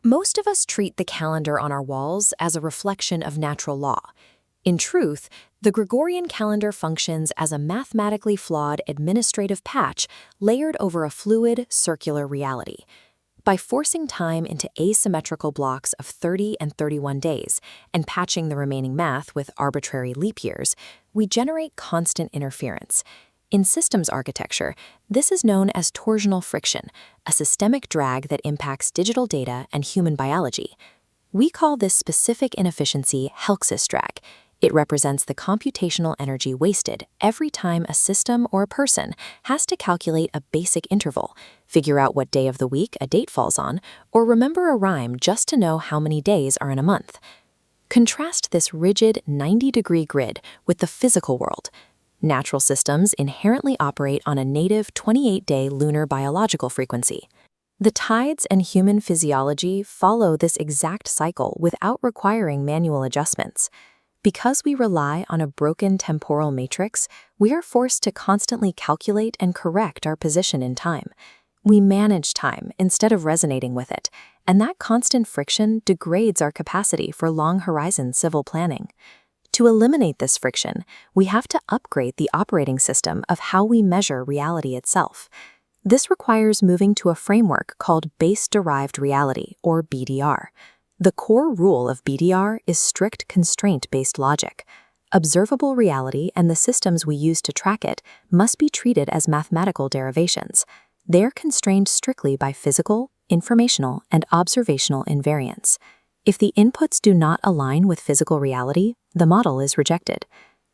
Most of us treat the calendar on our walls as a reflection of natural law. In truth, the Gregorian calendar functions as a mathematically flawed administrative patch layered over a fluid, circular reality. By forcing time into asymmetrical blocks of 30 and 31 days and patching the remaining math with arbitrary leap years, we generate constant interference. In systems architecture, this is known as torsional friction, a systemic drag that impacts digital data and human biology. We call this specific inefficiency Helix drag. It represents the computational energy wasted every time a system or a person has to calculate a basic interval, figure out what day of the week a date falls on, or remember a rhyme just to know how many days are in a month. Contrast this rigid 90-degree grid with the physical world. Natural systems inherently operate on a native 28-day lunar biological frequency. The tides and human physiology follow this exact cycle without requiring manual adjustments. Because we rely on a broken temporal matrix, we are forced to constantly calculate and correct our position in time. We manage time instead of resonating with it, and that constant friction degrades our capacity for long-horizon civil planning. To eliminate this friction, we have to upgrade the operating system of how we measure reality itself. This requires moving to a framework called Base-Derived Reality, or BDR. The core rule of BDR is strict constraint-based logic. Observable reality and the systems we use to track it must be treated as mathematical derivations. They're constrained strictly by physical, informational, and observational invariants. If the inputs do not align with physical reality, the model is rejected.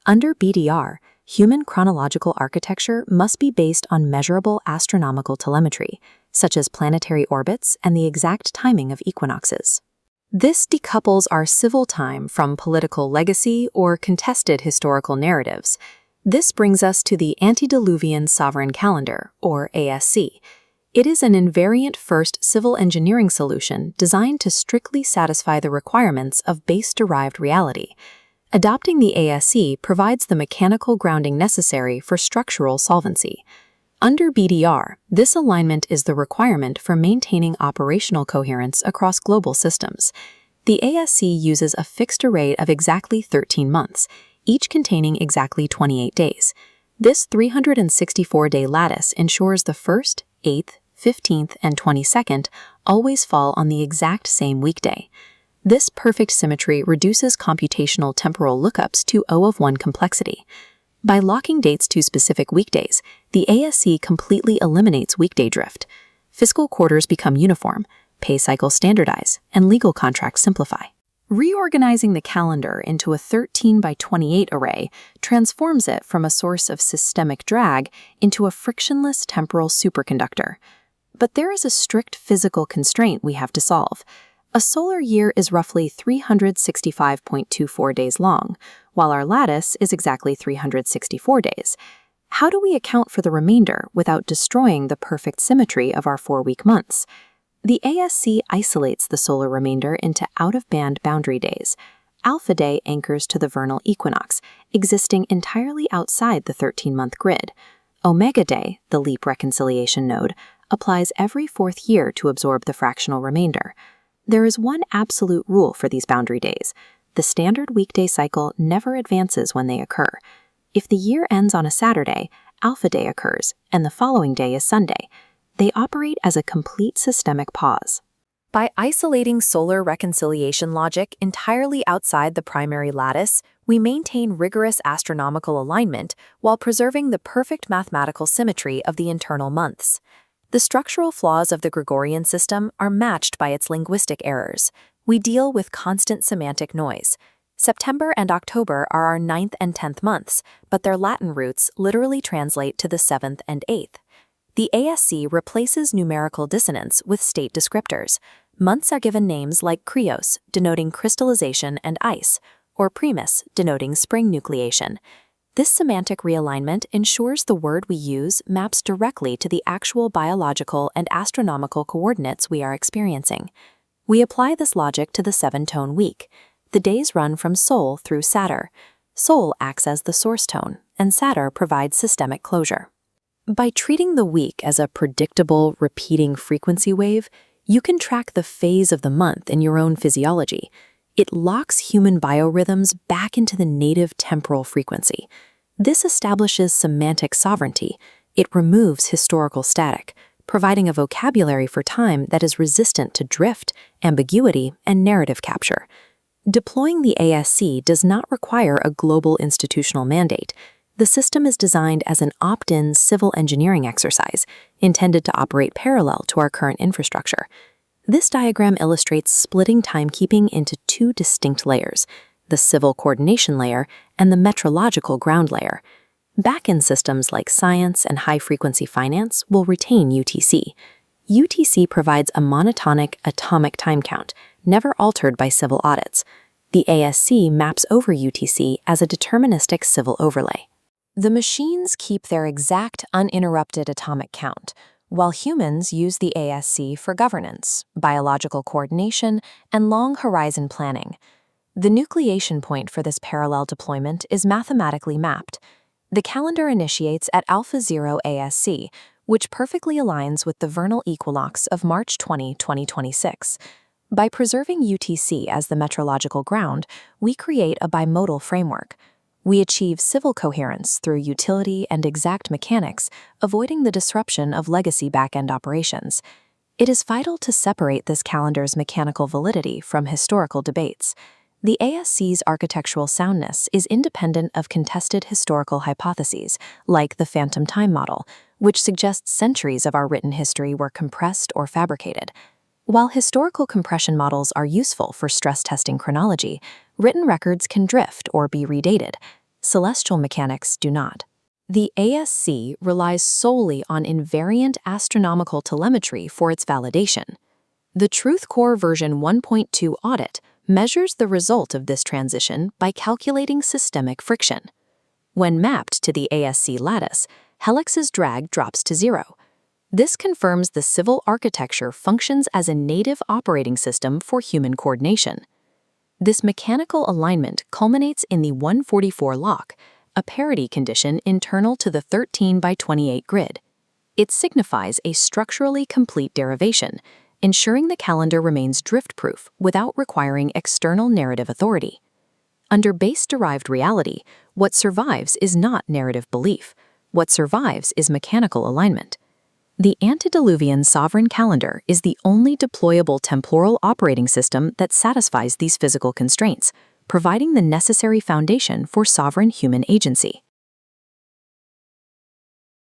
Under BDR, human chronological architecture must be based on measurable astronomical telemetry, such as planetary orbits and the exact timing of equinoxes. This decouples our civil time from political legacy or contested historical narratives. This brings us to the Antediluvian Sovereign Calendar, or ASC. It is an invariant-first civil engineering solution designed to strictly satisfy the requirements of base-derived reality. Adopting the ASC provides the mechanical grounding necessary for structural solvency. Under BDR, this alignment is the requirement for maintaining operational coherence across global systems. The ASC uses a fixed array of exactly 13 months, each containing exactly 28 days. This 364-day lattice ensures the 1st, 8th, 15th, and 22nd always fall on the exact same weekday. This perfect symmetry reduces computational temporal lookups to O of 1 complexity. By locking dates to specific weekdays, the ASC completely eliminates weekday drift. Fiscal quarters become uniform, pay cycles standardize, and legal contracts simplify. Reorganizing the calendar into a 13 by 28 array transforms it from a source of systemic drag into a frictionless temporal superconductor. But there is a strict physical constraint we have to solve. A solar year is roughly 365.24 days long, while our lattice is exactly 364 days. How do we account for the remainder without destroying the perfect symmetry of our 4-week months? The ASC isolates the solar remainder into out-of-band boundary days. Alpha Day anchors to the vernal equinox, existing entirely outside the 13-month grid. Omega Day, the leap reconciliation node, applies every 4th year to absorb the fractional remainder. There is one absolute rule for these boundary days. The standard weekday cycle never advances when they occur. If the year ends on a Saturday, Alpha Day occurs, and the following day is Sunday. They operate as a complete systemic pause. By isolating solar reconciliation logic entirely outside the primary lattice, we maintain rigorous astronomical alignment while preserving the perfect mathematical symmetry of the internal months. The structural flaws of the Gregorian system are matched by its linguistic errors. We deal with constant semantic noise. September and October are our 9th and 10th months, but their Latin roots literally translate to the 7th and 8th. The ASC replaces numerical dissonance with state descriptors. Months are given names like Krios, denoting crystallization and ice, or Primus, denoting spring nucleation. This semantic realignment ensures the word we use maps directly to the actual biological and astronomical coordinates we are experiencing. We apply this logic to the 7-tone week. The days run from Sol through Satyr. Sol acts as the source tone, and Satyr provides systemic closure. By treating the week as a predictable, repeating frequency wave, You can track the phase of the month in your own physiology. It locks human biorhythms back into the native temporal frequency. This establishes semantic sovereignty. It removes historical static, providing a vocabulary for time that is resistant to drift, ambiguity, and narrative capture. Deploying the ASC does not require a global institutional mandate. The system is designed as an opt-in civil engineering exercise, intended to operate parallel to our current infrastructure. This diagram illustrates splitting timekeeping into two distinct layers, the civil coordination layer and the metrological ground layer. Back-end systems like science and high-frequency finance will retain UTC. UTC provides a monotonic atomic time count, never altered by civil audits. The ASC maps over UTC as a deterministic civil overlay. The machines keep their exact uninterrupted atomic count, while humans use the ASC for governance, biological coordination, and long-horizon planning. The nucleation point for this parallel deployment is mathematically mapped. The calendar initiates at alpha 0 ASC, which perfectly aligns with the vernal equinox of March 20, 2026. By preserving UTC as the metrological ground, we create a bimodal framework. We achieve civil coherence through utility and exact mechanics, avoiding the disruption of legacy back-end operations. It is vital to separate this calendar's mechanical validity from historical debates. The ASC's architectural soundness is independent of contested historical hypotheses, like the phantom time model, which suggests centuries of our written history were compressed or fabricated. While historical compression models are useful for stress testing chronology, written records can drift or be redated. Celestial mechanics do not. The ASC relies solely on invariant astronomical telemetry for its validation. The Truth Core version 1.2 audit measures the result of this transition by calculating systemic friction. When mapped to the ASC lattice, Helix's drag drops to 0. This confirms the civil architecture functions as a native operating system for human coordination. This mechanical alignment culminates in the 144 lock, a parity condition internal to the 13 by 28 grid. It signifies a structurally complete derivation, ensuring the calendar remains drift-proof without requiring external narrative authority. Under Base-Derived Reality, what survives is not narrative belief. What survives is mechanical alignment. The Antediluvian Sovereign Calendar is the only deployable temporal operating system that satisfies these physical constraints, providing the necessary foundation for sovereign human agency.